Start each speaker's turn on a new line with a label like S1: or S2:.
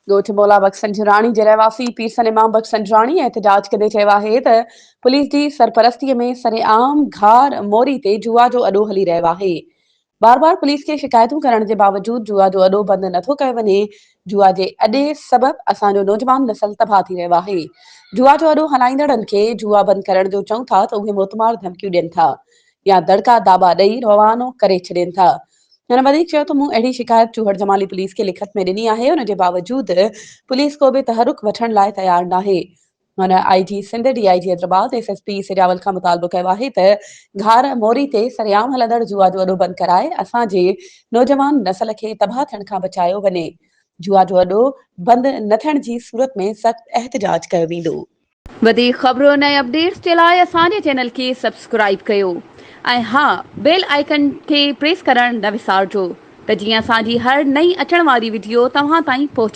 S1: ॻोठ मौला बख्शंजराणी जे रहवासी पीरसन इमाम बख्शंजराणी एहतजाज कंदे चयो आहे त पुलिस जी सरपरस्तीअ में सरेआम घार मोरी ते जुआ जो अॾो हली रहियो आहे। बार बार पुलिस खे शिकायतूं करण जे बावजूद जुआ जो अॾो बंदि नथो कयो वञे। जुआ जे अॾे सबबि असांजो नौजवान नस्ल तबाह थी रहियो आहे। जुआ जो अॾो हलाईंदड़नि खे जुआ बंदि करण जो चऊं था त उहे मोतमार धमकियूं ॾियनि था या दड़का दाबा ॾेई रवानो करे छॾनि था। हुन वधीक चयो त मूं अहिड़ी शिकायत चूहड़ जमाली पुलिस खे लिखत में ॾिनी आहे। हुन जे बावजूद पुलिस को बि तहरुक वठण लाइ तयार नाहे। हुन IG Sindh DIG Hyderabad SSP सिरियावल खां मुतालबो कयो आहे त घार मोरी ते सरेआम हलंदड़ जुआ जो अॾो बंदि कराए असांजे नौजवान नस्ल खे तबाह थियण खां बचायो वञे। जुआ जो अॾो बंदि न थियण जी सूरत में सख़्तु एहतजाज कयो वेंदो।
S2: वधीक ख़बरुनि ऐं अपडेट्स जे लाइ असांजे चैनल खे सब्सक्राइब कयो ऐं हा बेल आइकन खे प्रेस करणु न विसारिजो त जीअं असांजी हर नई अचण वारी वीडियो तव्हां ताईं पहुचे।